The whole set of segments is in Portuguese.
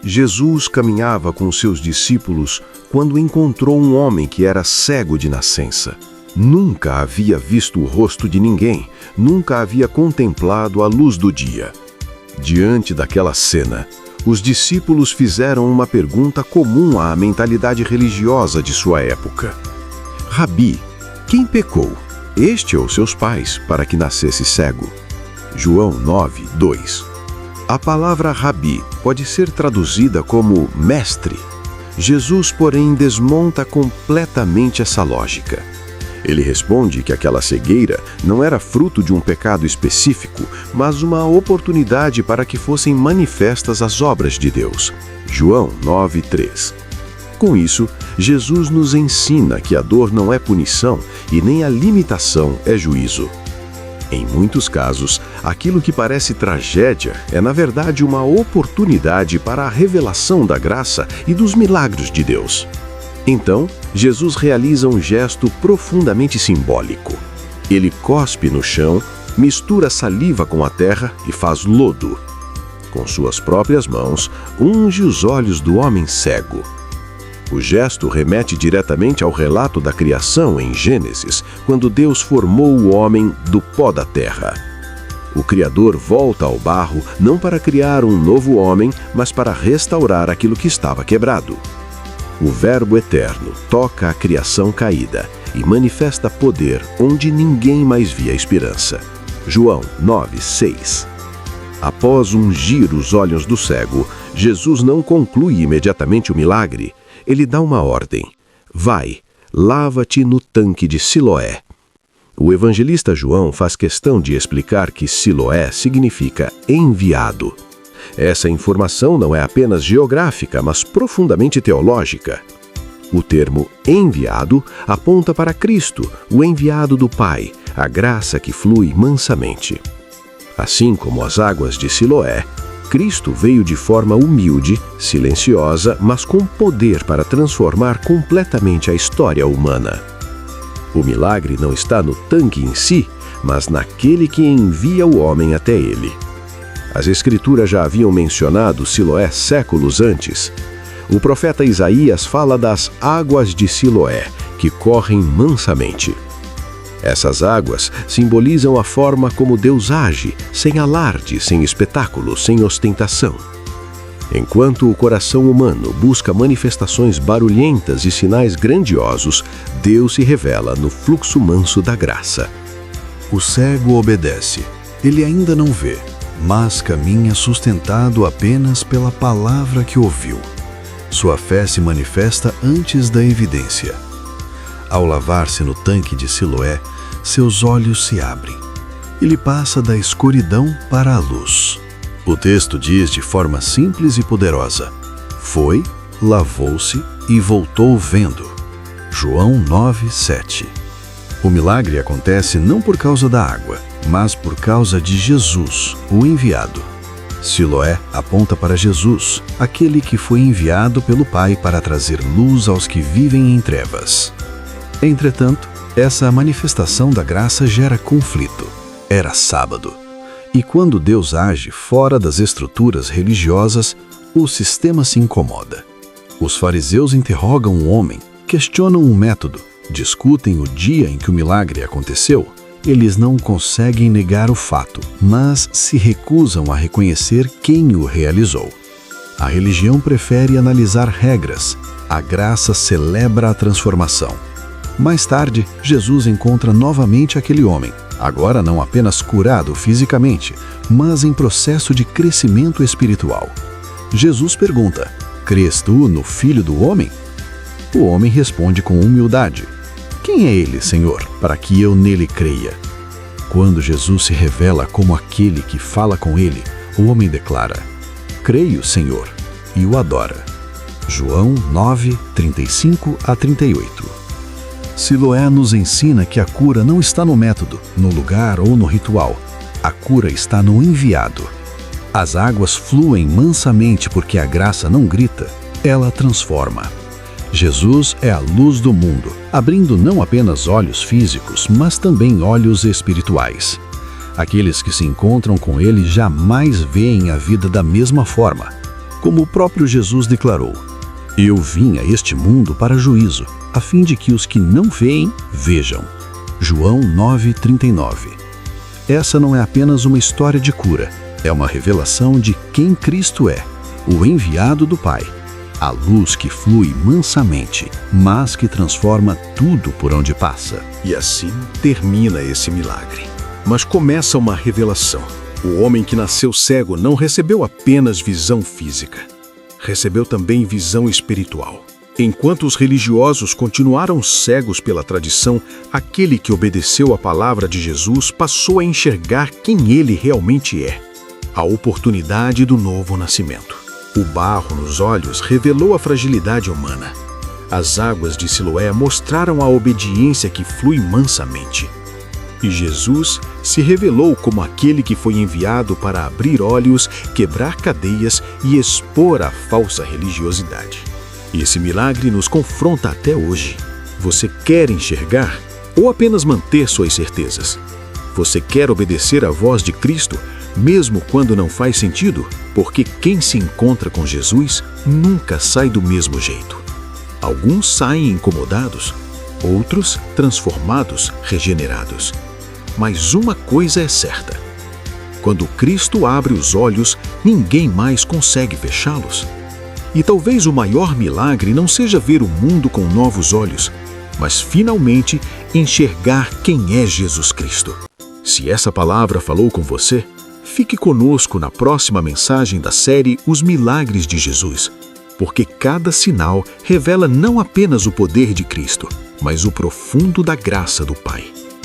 Jesus caminhava com seus discípulos quando encontrou um homem que era cego de nascença. Nunca havia visto o rosto de ninguém, nunca havia contemplado a luz do dia. Diante daquela cena, os discípulos fizeram uma pergunta comum à mentalidade religiosa de sua época. Rabi, quem pecou, este ou seus pais, para que nascesse cego? João 9:2. A palavra Rabi pode ser traduzida como mestre. Jesus, porém, desmonta completamente essa lógica. Ele responde que aquela cegueira não era fruto de um pecado específico, mas uma oportunidade para que fossem manifestas as obras de Deus. João 9:3. Com isso, Jesus nos ensina que a dor não é punição e nem a limitação é juízo. Em muitos casos, aquilo que parece tragédia é, na verdade, uma oportunidade para a revelação da graça e dos milagres de Deus. Então, Jesus realiza um gesto profundamente simbólico. Ele cospe no chão, mistura saliva com a terra e faz lodo. Com suas próprias mãos, unge os olhos do homem cego. O gesto remete diretamente ao relato da criação em Gênesis, quando Deus formou o homem do pó da terra. O Criador volta ao barro não para criar um novo homem, mas para restaurar aquilo que estava quebrado. O Verbo Eterno toca a criação caída e manifesta poder onde ninguém mais via esperança. João 9:6. Após ungir os olhos do cego, Jesus não conclui imediatamente o milagre. Ele dá uma ordem: vai, lava-te no tanque de Siloé. O evangelista João faz questão de explicar que Siloé significa enviado. Essa informação não é apenas geográfica, mas profundamente teológica. O termo enviado aponta para Cristo, o enviado do Pai, a graça que flui mansamente. Assim como as águas de Siloé, Cristo veio de forma humilde, silenciosa, mas com poder para transformar completamente a história humana. O milagre não está no tanque em si, mas naquele que envia o homem até ele. As Escrituras já haviam mencionado Siloé séculos antes. O profeta Isaías fala das águas de Siloé, que correm mansamente. Essas águas simbolizam a forma como Deus age, sem alarde, sem espetáculo, sem ostentação. Enquanto o coração humano busca manifestações barulhentas e sinais grandiosos, Deus se revela no fluxo manso da graça. O cego obedece. Ele ainda não vê, mas caminha sustentado apenas pela palavra que ouviu. Sua fé se manifesta antes da evidência. Ao lavar-se no tanque de Siloé, seus olhos se abrem. Ele passa da escuridão para a luz. O texto diz de forma simples e poderosa: foi, lavou-se e voltou vendo. João 9:7. O milagre acontece não por causa da água, mas por causa de Jesus, o enviado. Siloé aponta para Jesus, aquele que foi enviado pelo Pai para trazer luz aos que vivem em trevas. Entretanto, essa manifestação da graça gera conflito. Era sábado. E quando Deus age fora das estruturas religiosas, o sistema se incomoda. Os fariseus interrogam o homem, questionam o método, discutem o dia em que o milagre aconteceu. Eles não conseguem negar o fato, mas se recusam a reconhecer quem o realizou. A religião prefere analisar regras. A graça celebra a transformação. Mais tarde, Jesus encontra novamente aquele homem, agora não apenas curado fisicamente, mas em processo de crescimento espiritual. Jesus pergunta: crês tu no Filho do Homem? O homem responde com humildade: quem é ele, Senhor, para que eu nele creia? Quando Jesus se revela como aquele que fala com ele, o homem declara: creio, Senhor, e o adora. João 9:35-38. Siloé nos ensina que a cura não está no método, no lugar ou no ritual. A cura está no enviado. As águas fluem mansamente porque a graça não grita, ela transforma. Jesus é a luz do mundo, abrindo não apenas olhos físicos, mas também olhos espirituais. Aqueles que se encontram com ele jamais veem a vida da mesma forma. Como o próprio Jesus declarou: Eu vim a este mundo para juízo, a fim de que os que não veem, vejam. João 9:39. Essa não é apenas uma história de cura, é uma revelação de quem Cristo é, o enviado do Pai. A luz que flui mansamente, mas que transforma tudo por onde passa. E assim termina esse milagre. Mas começa uma revelação. O homem que nasceu cego não recebeu apenas visão física. Recebeu também visão espiritual. Enquanto os religiosos continuaram cegos pela tradição, aquele que obedeceu à palavra de Jesus passou a enxergar quem ele realmente é. A oportunidade do novo nascimento. O barro nos olhos revelou a fragilidade humana. As águas de Siloé mostraram a obediência que flui mansamente. E Jesus se revelou como aquele que foi enviado para abrir olhos, quebrar cadeias e expor a falsa religiosidade. E esse milagre nos confronta até hoje. Você quer enxergar ou apenas manter suas certezas? Você quer obedecer à voz de Cristo, mesmo quando não faz sentido? Porque quem se encontra com Jesus nunca sai do mesmo jeito. Alguns saem incomodados, outros transformados, regenerados. Mas uma coisa é certa: quando Cristo abre os olhos, ninguém mais consegue fechá-los. E talvez o maior milagre não seja ver o mundo com novos olhos, mas finalmente enxergar quem é Jesus Cristo. Se essa palavra falou com você, fique conosco na próxima mensagem da série Os Milagres de Jesus, porque cada sinal revela não apenas o poder de Cristo, mas o profundo da graça do Pai.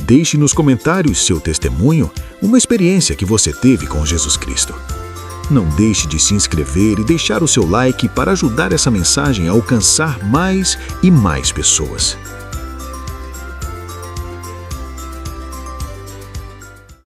Deixe nos comentários seu testemunho, uma experiência que você teve com Jesus Cristo. Não deixe de se inscrever e deixar o seu like para ajudar essa mensagem a alcançar mais e mais pessoas.